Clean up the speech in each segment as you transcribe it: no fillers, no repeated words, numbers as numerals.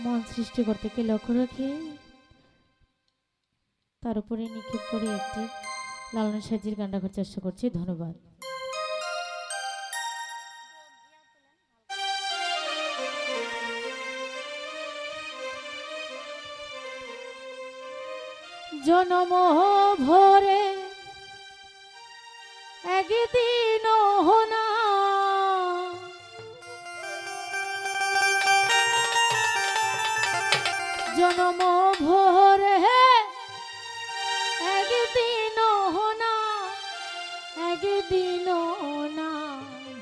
মন সৃষ্টিকর্তাকে লক্ষ্য রেখে তার উপরে নিক্ষেপ করে একটি লালন সাজির গান রাখার চেষ্টা করছি। ধন্যবাদ। জনম ভরে একদিন না জনম ভরে একদিন না একদিন না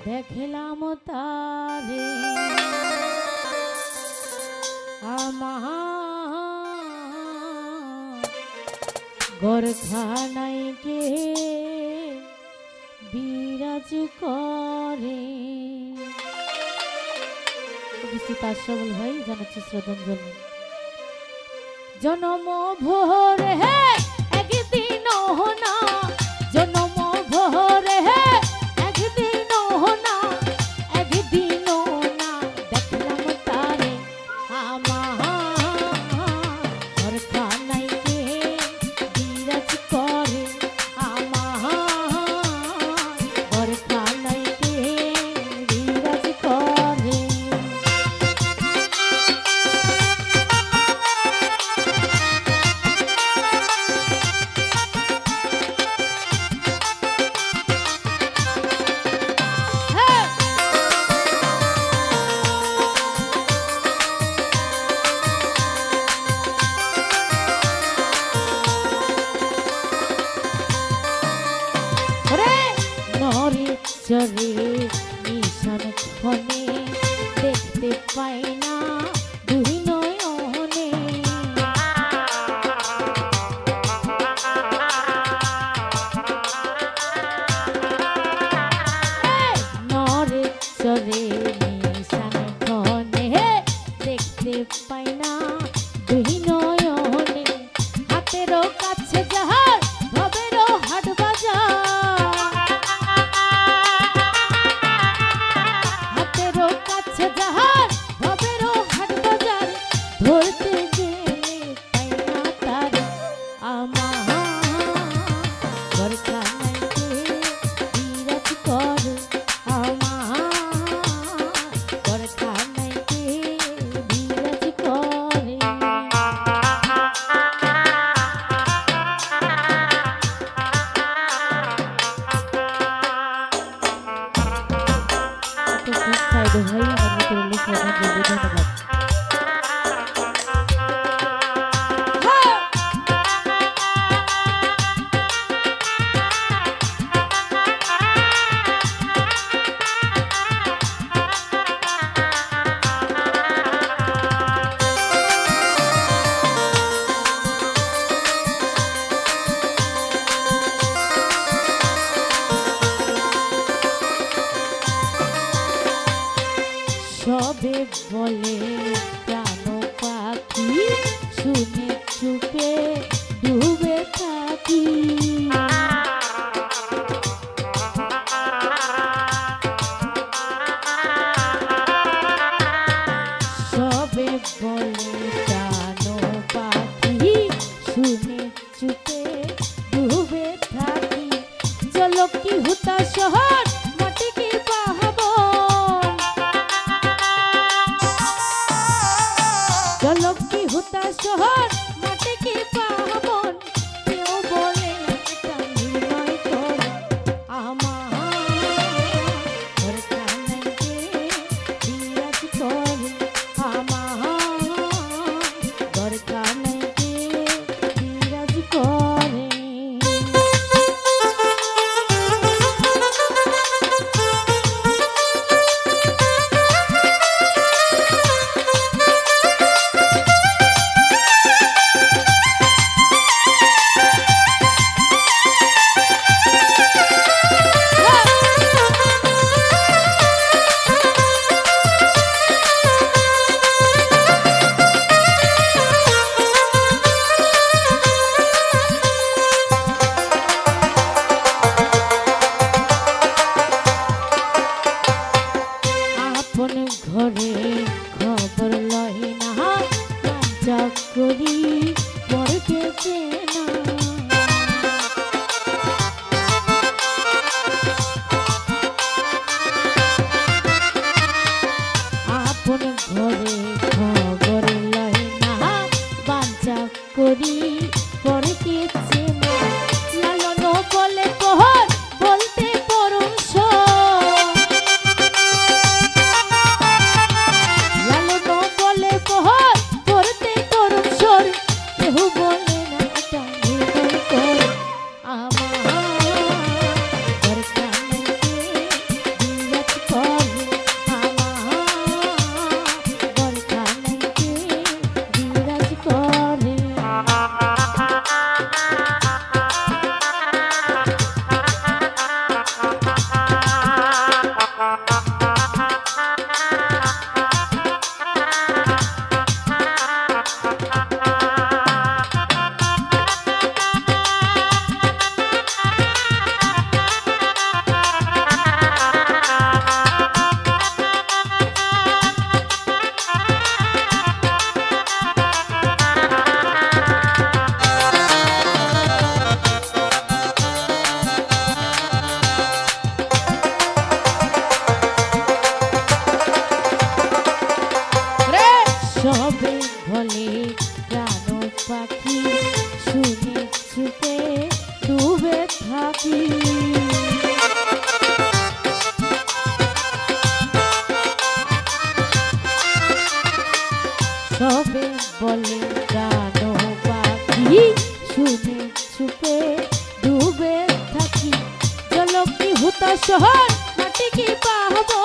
দেখলাম তারে আমার গোরখানাই কে বিরাজ করে। উপস্থিত আশরাফুল ভাই জানাচ্ছি শ্রদ্ধাঞ্জলি। জনম ভোরে একদিন না জনম ভোরে একদিন না একদিন না দেখলাম তারে আমার ঘরখানাই কে বিরাজ করে আমার ঘরখানাই কে বিরাজ করে। চরে নিশান ক্ষণে দেখতে পাই না দুই নয়নে নরে চরে নিশান ক্ষণে দেখতে পাই না দুই নয়নে হাতেরও কাছে যাহার ভবেরও হাট বাজার ধরতে গেলে পাই না তার আমার ঘরখানাই কে বিরাজ করে আমার ঘরখানাই কে বিরাজ করে। সাইড ভাই আমার মিত্র ধন্যবাদ। সবে বলে প্রাণ পাখি শুনে চুপে ডুবে থাকি সবে বলে প্রাণ পাখি শুনে চুপে ডুবে থাকি। চলো কি হুতা শহর মাটি কি পাহাবো জলকি হুতা শহর মাটি কি পাবন কেউ বলে এটা নির্ণয় করে আমার ঘরখানাই কে বিরাজ করে আমার ঘরখানাই কে বিরাজ করে। ঘরে খবর লয় না ঘরে খবর লয় না বাঞ্চা করি পরে কেছে লালন বলে পহর বলতে পরম লালন বলে পহর পড়তে পরম সর কেহ বলে না এটা নির্মল কর আমার কানকে বিরাজ করে আমার কানকে বিরাজ করে সবে বলে প্রাণ পাখি শুনে চুপে ডুবে থাকি সবে বলে প্রাণ পাখি শুনে চুপে ডুবে থাকি জলকি হুতা শহর মাটি কি পাবো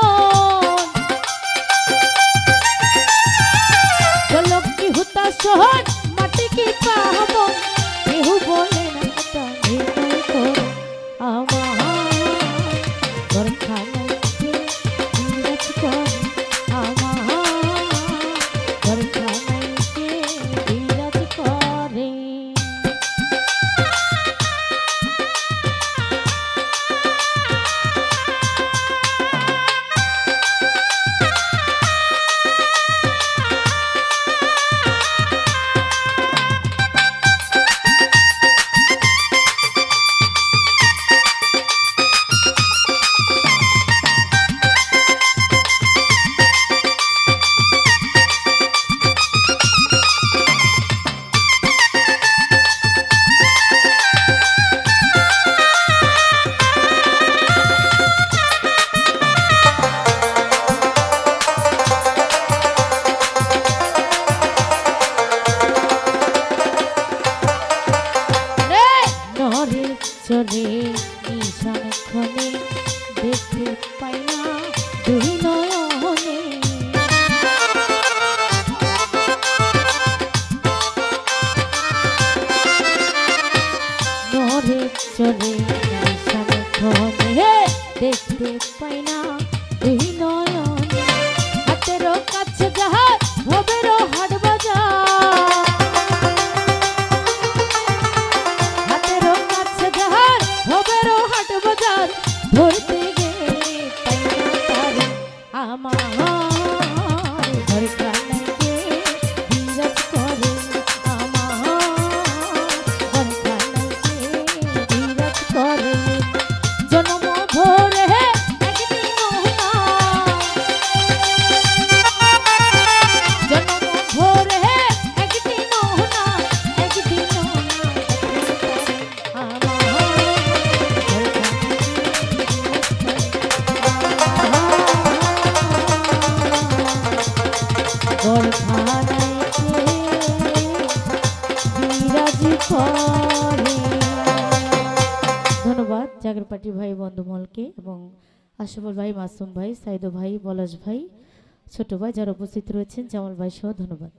জলকি হুতা শহর মাটি কি পাবো কেহ বলে না এটা নির্মল কর আমার বরখানাকে বিরাজ করে আমার বরখানাকে বিরাজ করে চরে নিশান ক্ষণে দেখতে পাই না দুই নয়নে নরে চরে নিশান ক্ষণে দেখতে পাই না দুই নয়নে হাতের কাছে যাহার ভবের হাট বাজার ভবেরও হাট বাজার ধরতে গেলে আমার ঘর কানাকে বিরাজ করে আমার ঘর কানাকে বিরাজ করে জন্ম ভরে একদিন জন্ম ভরে একদিন একদিন ধন্যবাদ জাগর পার্টি ভাই বন্ধুমলকে এবং আশরাফুল ভাই, মাসুম ভাই, সাইদো ভাই, পলাশ ভাই, ছোট ভাই যারা উপস্থিত রয়েছেন, জামাল ভাই সহ ধন্যবাদ।